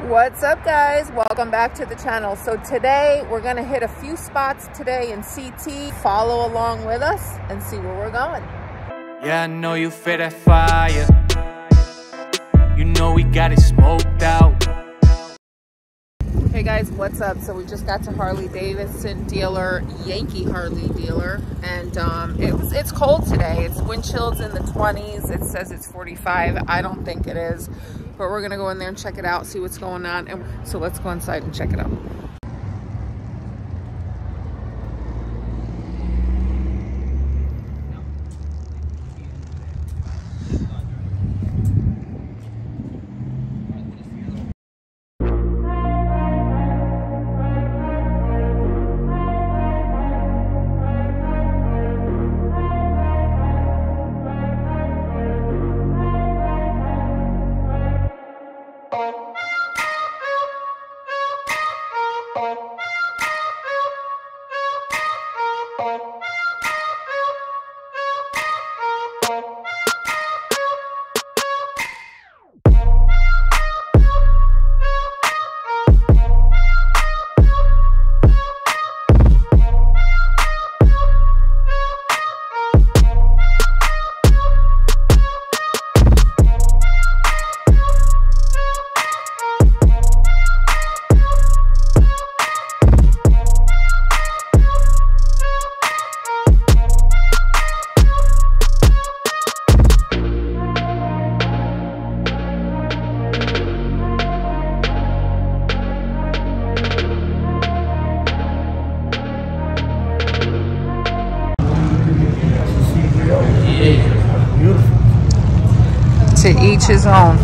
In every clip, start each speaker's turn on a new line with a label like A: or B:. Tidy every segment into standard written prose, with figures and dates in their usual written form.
A: What's up, guys? Welcome back to the channel. So today we're gonna hit a few spots today in CT. Follow along with us and see where we're going.
B: Yeah, I know you feel that fire. You know we got it smoked out.
A: Hey guys, what's up? So we just got to Harley Davidson dealer, Yankee Harley dealer, and it's cold today. It's wind chills in the 20s. It says it's 45. I don't think it is, but we're gonna go in there and check it out, see what's going on. And so let's go inside and check it out. To each his own.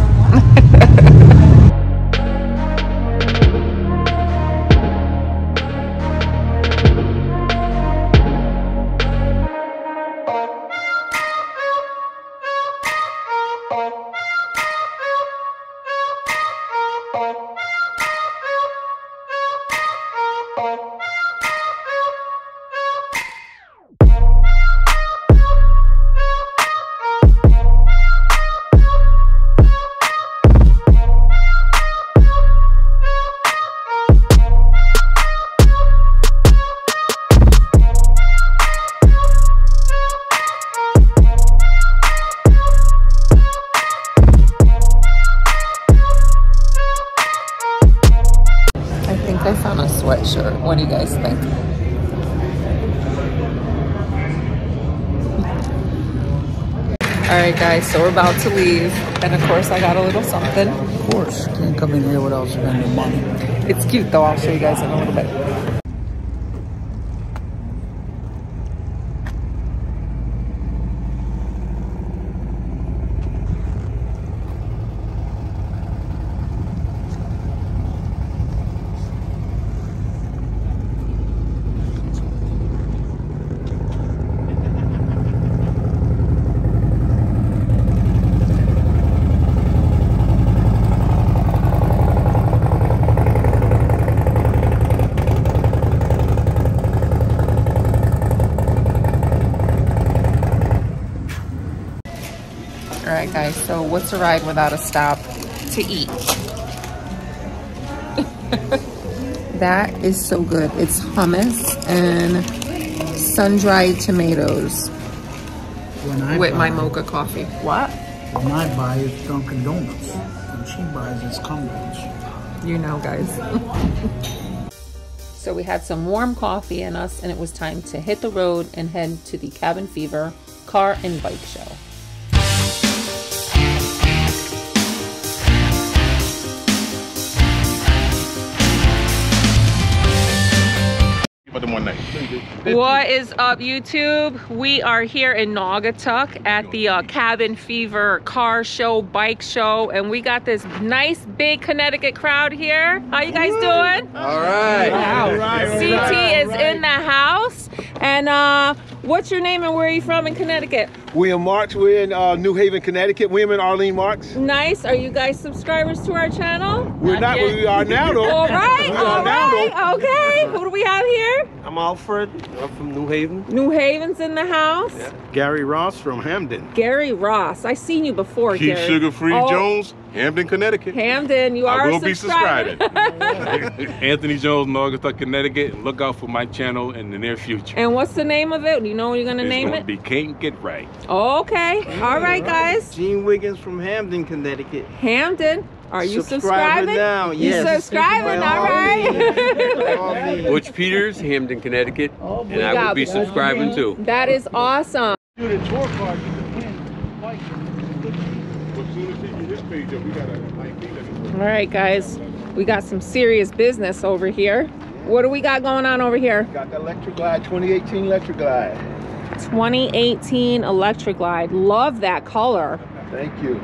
A: I found a sweatshirt. What do you guys think? All right, guys, so we're about to leave. And of course, I got a little something.
C: Of course, can't come in here without spending money.
A: It's cute though. I'll show you guys in a little bit. All right, guys, so what's a ride without a stop to eat? That is so good. It's hummus and sun-dried tomatoes with my mocha coffee. What?
C: When I buy, it's Dunkin' Donuts. When she buys, it's Cumberland's.
A: You know, guys. So we had some warm coffee in us, and it was time to hit the road and head to the Cabin Fever car and bike show. What is up, YouTube? We are here in Naugatuck at the Cabin Fever car show, bike show, and we got this nice big Connecticut crowd here. How you guys doing?
D: All right.
A: Wow.
D: All right.
A: CT is in the house. And what's your name and where are you from in Connecticut?
D: William Marks. We're in New Haven, Connecticut. William and Arlene Marks.
A: Nice. Are you guys subscribers to our channel?
D: We're not, but we are now though.
A: All right.
D: We are now though.
A: Okay. Who do we have here?
E: I'm Alfred. I'm from New Haven.
A: New Haven's in the house.
D: Yeah. Gary Ross from Hamden.
A: Gary Ross. I seen you before,
F: Keith
A: Gary.
F: Sugar Free Jones. Hamden, Connecticut.
A: Hamden, you are
F: I will be subscribing.
G: Anthony Jones, Naugatuck, Connecticut. And look out for my channel in the near future.
A: And what's the name of it? Do you know what you're going to name
G: It's
A: it?
G: going to be Can't Get Right.
A: Okay. All right, guys.
E: Gene Wiggins from Hamden, Connecticut.
A: Hamden. Are you subscribing?
E: Now, yes.
A: You subscribing, all right.
H: Butch Peters, Hamden, Connecticut, and I will be subscribing too.
A: That is awesome.
D: Do the tour card, you can win bike. As soon as he get his page up, we got a
A: All right, guys. We got some serious business over here. What do we got going on over here?
D: Got the Electric Glide, 2018 Electric Glide.
A: 2018 Electric Glide. Love that color.
D: Thank you.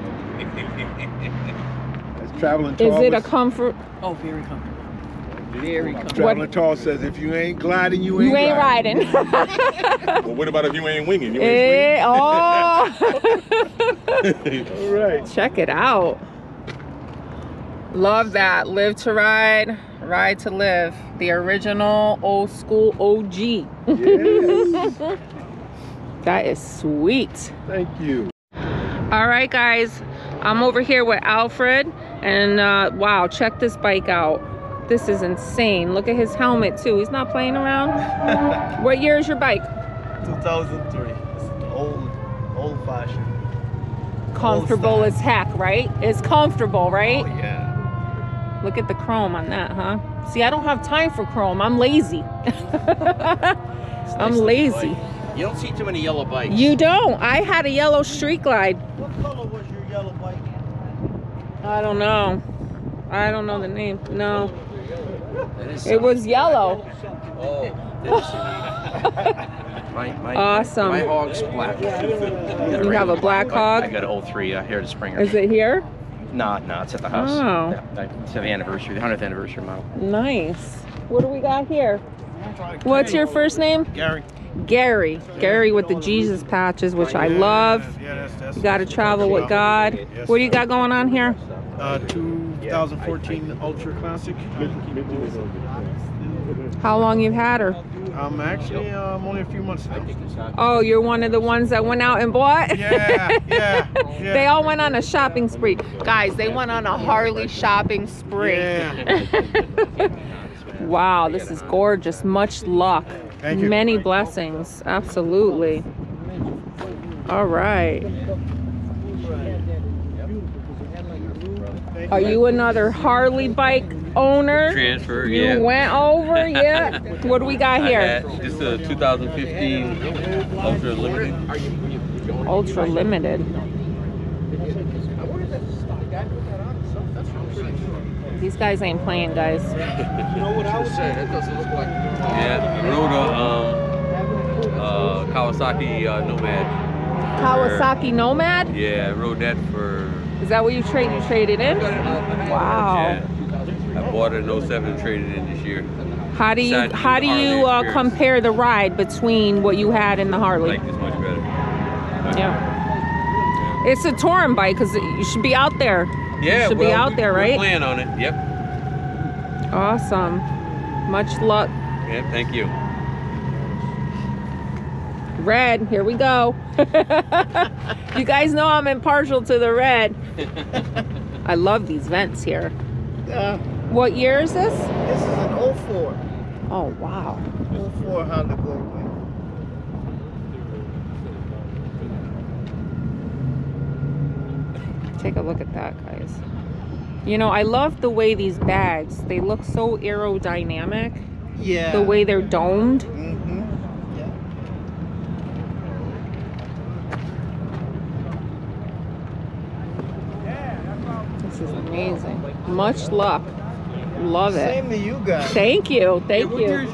D: That's traveling tall.
A: Is it a comfort?
I: Oh, very comfortable. Very comfortable.
D: Traveling tall says if you ain't gliding, you ain't
A: riding.
F: Well, what about if you ain't winging? You
A: ain't
D: All right.
A: Check it out. Love that. Live to ride, ride to live. The original old school OG.
D: Yes.
A: That is sweet.
D: Thank you.
A: All right, guys. I'm over here with Alfred. And wow, check this bike out. This is insane. Look at his helmet too. He's not playing around. What year is your bike?
E: 2003. It's old fashioned.
A: Comfortable as heck, right? It's comfortable, right?
E: Oh, yeah.
A: Look at the chrome on that, huh? See, I don't have time for chrome. I'm lazy. I'm lazy.
I: You don't see too many yellow bikes.
A: You don't. I had a yellow Street Glide.
E: What color was your yellow bike?
A: I don't know. I don't know the name. No. It was yellow.
I: Oh.
A: Awesome.
I: My hog's black.
A: You have a black hog?
I: I got an 03 here to Springer.
A: Is it here?
I: No, it's at the house.
A: Oh.
I: Yeah, it's the anniversary, the 100th anniversary model.
A: Nice. What do we got here? What's your first name?
E: Gary.
A: Gary. Gary with the Jesus patches, which I love.
E: Yeah, that's
A: You got to travel with God. What do you got going on here?
E: 2014 Ultra Classic.
A: How long you've had her?
E: Actually, only a few months ago.
A: Oh, you're one of the ones that went out and bought?
E: Yeah.
A: They all went on a shopping spree. Guys, they went on a Harley shopping spree.
E: Yeah.
A: Wow, this is gorgeous. Much luck.
E: Thank you.
A: Many blessings. Absolutely. All right. Are you another Harley bike owner?
H: Transfer,
A: You
H: yeah.
A: went over, yeah. What do we got here?
H: This is a 2015 Ultra Limited.
A: Ultra limited. These guys ain't playing, guys.
H: Yeah, I rode a Kawasaki Nomad.
A: Kawasaki Nomad?
H: Yeah, I rode that for...
A: Is that what you traded in? Wow.
H: Yeah, I bought it in 07 and traded in this year.
A: How do you compare the ride between what you had and the
H: I
A: Harley?
H: like this much better.
A: Yeah. It's a touring bike because you should be out there.
H: Yeah,
A: you should be out there, right?
H: We're planning on it. Yep.
A: Awesome. Much luck.
H: Yeah, thank you.
A: Red, here we go. You guys know I'm impartial to the red. I love these vents here. What year is this?
E: This is an 04.
A: Oh, wow.
E: 04 Honda Goldwing.
A: Take a look at that, guys. You know, I love the way these bags, they look so aerodynamic.
E: Yeah.
A: The way they're domed. This is amazing. Much luck. Love it.
E: Same to you guys.
A: Thank you. Thank you.
H: Here's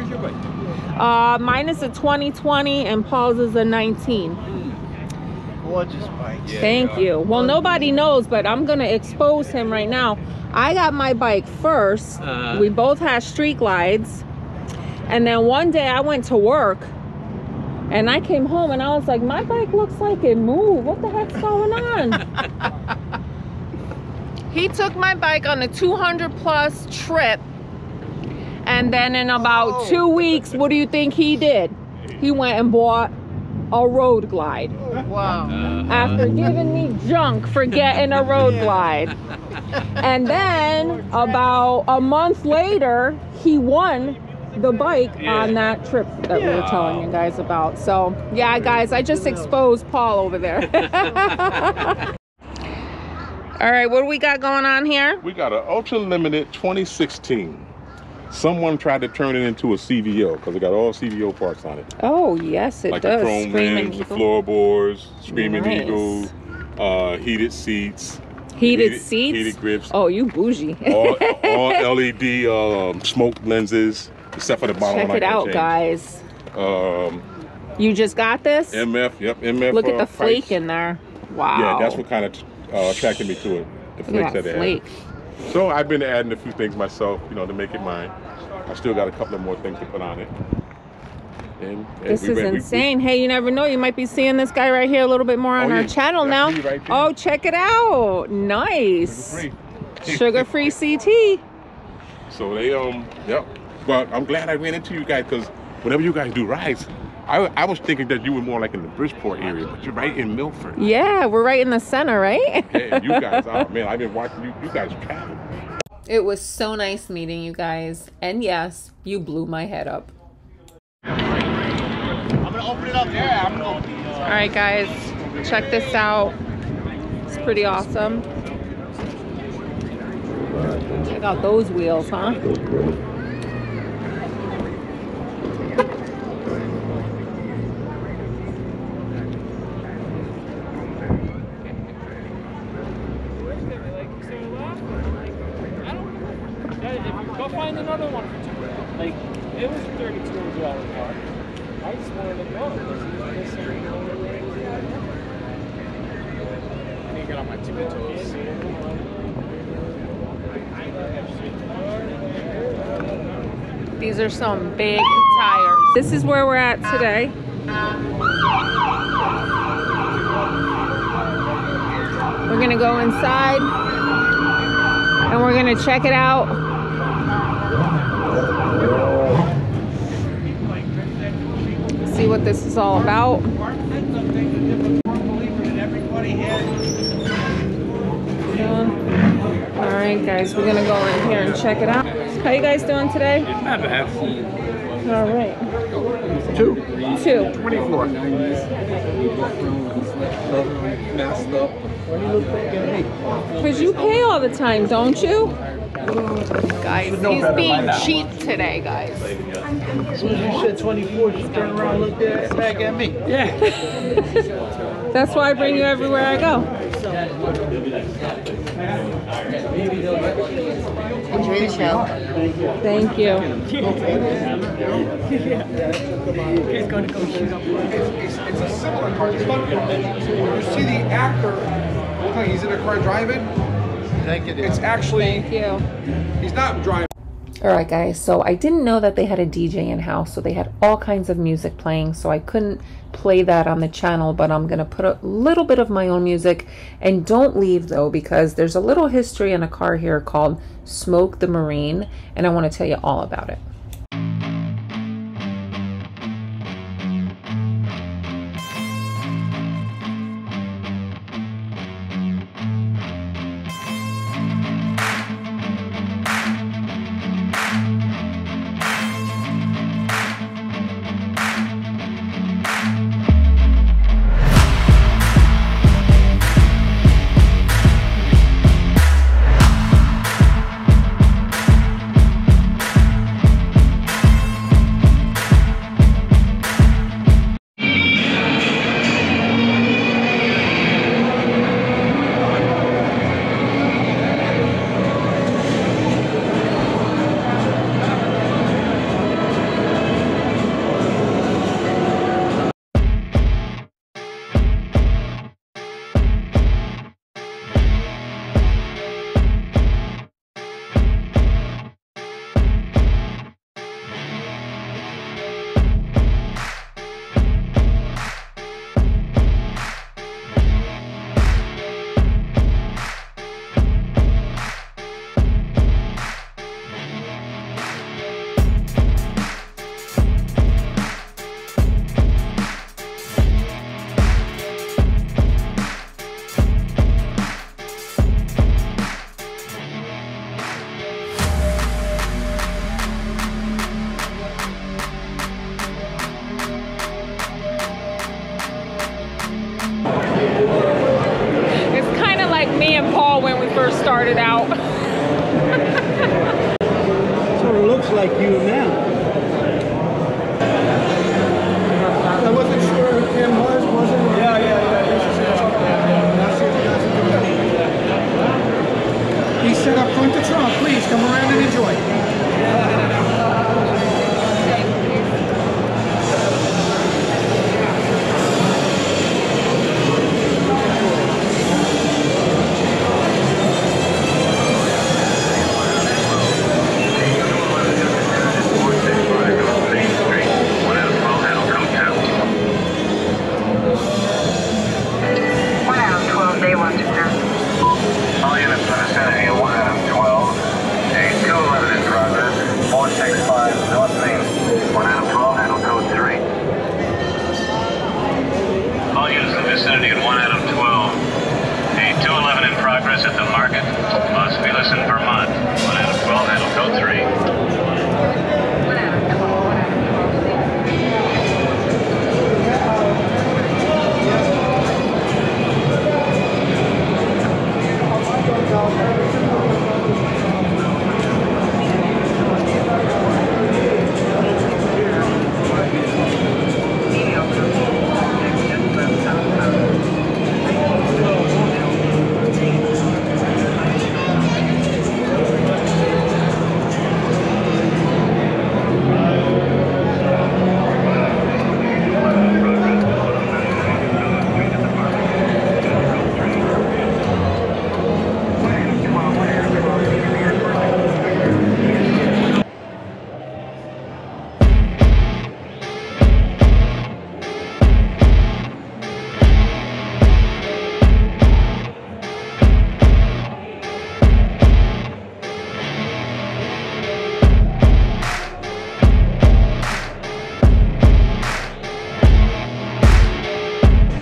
H: your bike.
A: Mine is a 2020 and Paul's is a 19.
E: Gorgeous bike.
H: Yeah,
A: Thank you. Well, nobody knows, but I'm going to expose him right now. I got my bike first. We both had Street Glides. And then one day I went to work and I came home and I was like, my bike looks like it moved. What the heck's going on? He took my bike on a 200+ trip. And then in about 2 weeks, what do you think he did? He went and bought a road glide.
E: Wow.
A: After giving me junk for getting a road glide. And then about a month later, he won the bike on that trip that we were telling you guys about. So yeah, guys, I just exposed Paul over there. All right, what do we got going on here?
F: We got an Ultra Limited 2016. Someone tried to turn it into a CVO because it got all CVO parts on it.
A: Oh yes, it
F: like
A: does.
F: The chrome rims, the floorboards, Screaming
A: Nice.
F: Eagle, heated seats.
A: Heated seats?
F: Heated grips.
A: Oh, you bougie.
F: all LED smoke lenses, except for the bottom.
A: Check it out, guys. You just got this?
F: MF, yep, MF.
A: Look at the flake
F: pipes.
A: in there. Wow.
F: Yeah, that's what kind of attracted me to it. The flakes that they
A: flake.
F: had. So I've been adding a few things myself, you know, to make it mine. I still got a couple of more things to put on it. And
A: this is insane. Hey, you never know. You might be seeing this guy right here a little bit more on our channel now.
F: Right,
A: oh, check it out. Nice. Sugar-free CT.
F: So they, yep. But I'm glad I ran into you guys because whenever you guys do rides, I was thinking that you were more like in the Bridgeport area, but you're right in Milford.
A: Yeah, we're right in the center, right?
F: Yeah, you guys, oh man, I've been watching you guys travel.
A: It was so nice meeting you guys. And yes, you blew my head up.
E: I'm gonna open it up. Yeah, I'm gonna open it up.
A: All right, guys, check this out. It's pretty awesome. Check out those wheels, huh?
B: Go find another one. Like, it was a $32 car. I just wanted to go. I need to get on my tippy toes.
A: These are some big tires. This is where we're at today. We're gonna go inside and we're gonna check it out. See what this is all about. All right, guys, we're gonna go in here and check it out. How you guys doing today?
G: Not bad.
A: All right.
C: 2.
A: 24.
C: Messed up.
A: Because you pay all the time, don't you? Guys, he's being cheap today, guys.
E: As soon as you said 24, just turn around and look back at me.
C: Yeah.
A: That's why I bring you everywhere I go.
J: Enjoy the show.
A: Thank you.
K: It's a similar car. It's not, you see the actor look like he's in a car driving. It's actually,
A: Thank you.
K: he's not driving.
A: All right, guys, so I didn't know that they had a DJ in-house, so they had all kinds of music playing, so I couldn't play that on the channel, but I'm gonna put a little bit of my own music. And don't leave though, because there's a little history in a car here called Smoke the Marine, and I want to tell you all about it. started out.
E: Sort of looks like you now.
K: I wasn't sure who Kim was, wasn't it? Yeah. He set up front to Trump. Please come around and enjoy.
J: At the market, Los Feliz in Vermont. 1 out of 12, handle code 3.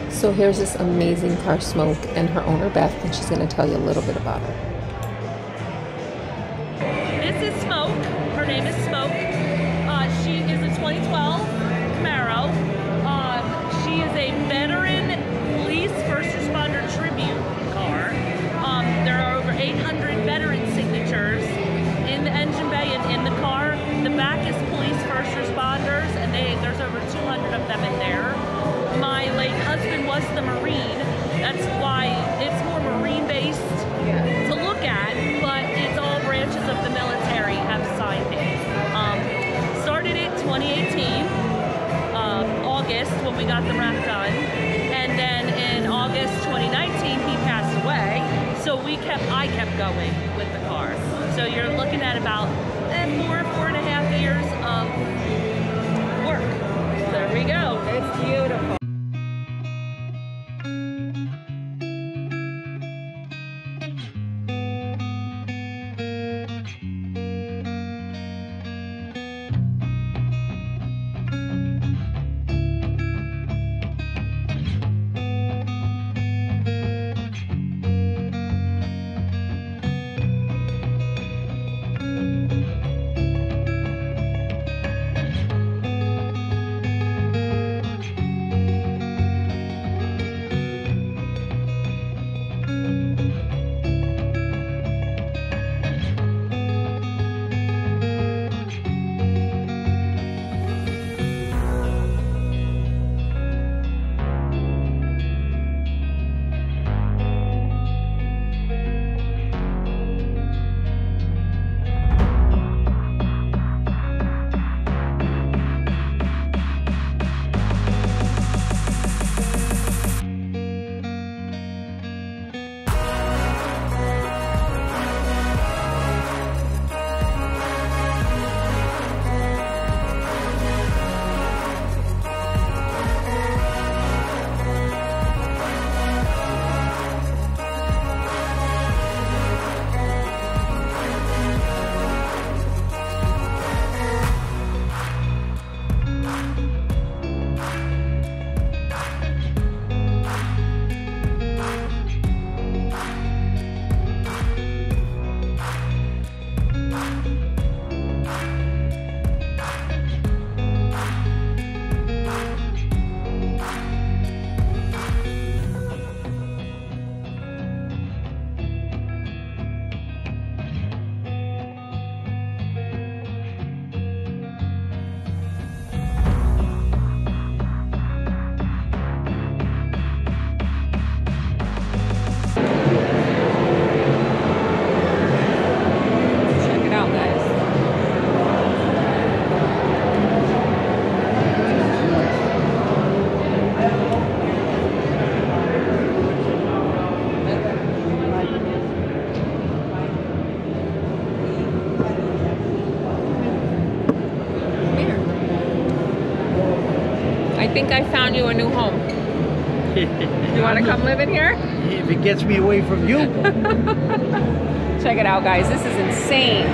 A: So here's this amazing car, Smoke, and her owner, Beth, and she's going to tell you a little bit about her.
L: This is Smoke. Her name is Smoke. She is a 2012 Camaro. She is a veteran police first responder tribute car. There are over 800 veteran signatures in the engine bay and in the car. The back is police first responders, and there's over 200 of them in there. My late husband was the Marine. That's why it's more Marine-based to look at, but it's all branches of the military have signed it. Started it 2018, August, when we got the wrap done. And then in August 2019, he passed away. So I kept going with the car. So you're looking at about 4.5 years of work. There we go.
A: It's beautiful. think I found you a new home. You want to come live in here?
E: If it gets me away from you.
A: Check it out, guys. This is insane.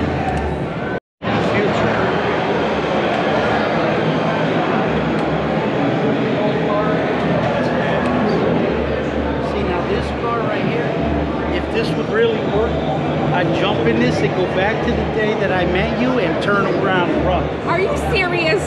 E: See, now this car right here, if this would really work, I'd jump in this and go back to the day that I met you and turn around and run.
A: Are you serious?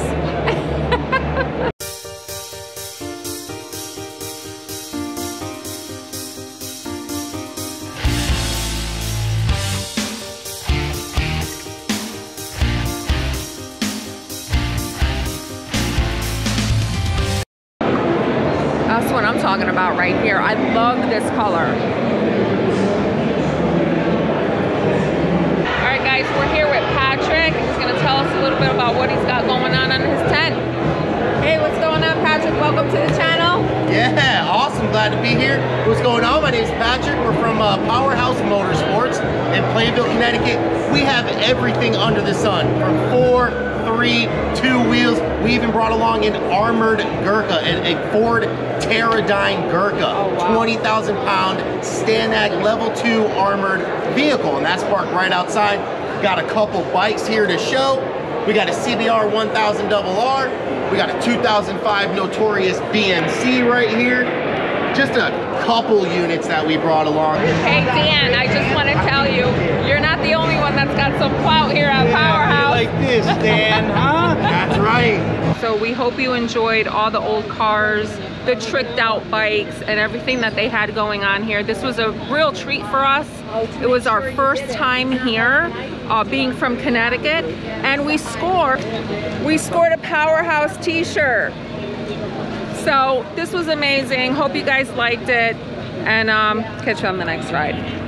A: That's what I'm talking about right here. I love this color. All right, guys, we're here with Patrick. He's going to tell us a little bit about what he's got going on his tent. Hey, what's going on, Patrick? Welcome to the channel.
M: Yeah, awesome. Glad to be here. What's going on? My name is Patrick. We're from Powerhouse Motorsports in Plainville, Connecticut. We have everything under the sun, from 4, 3, 2 wheels. We even brought along an armored Gurkha, a Ford Teradyne Gurkha, 20,000 pound Stanag level 2 armored vehicle, and that's parked right outside. Got a couple bikes here to show. We got a CBR 1000 RR. We got a 2005 Notorious BMC right here. Just a couple units that we brought along.
A: Hey, Dan, I just want to tell you, you're not the only one that's got some clout here at Powerhouse.
E: Like this, Dan, huh?
M: That's right.
A: So we hope you enjoyed all the old cars, the tricked out bikes, and everything that they had going on here. This was a real treat for us. It was our first time here, being from Connecticut, and we scored a Powerhouse t-shirt. So this was amazing. Hope you guys liked it, and catch you on the next ride.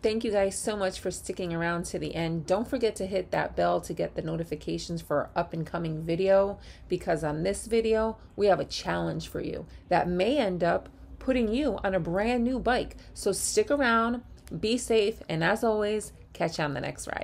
A: Thank you guys so much for sticking around to the end. Don't forget to hit that bell to get the notifications for our up and coming video, because on this video, we have a challenge for you that may end up putting you on a brand new bike. So stick around, be safe, and as always, catch you on the next ride.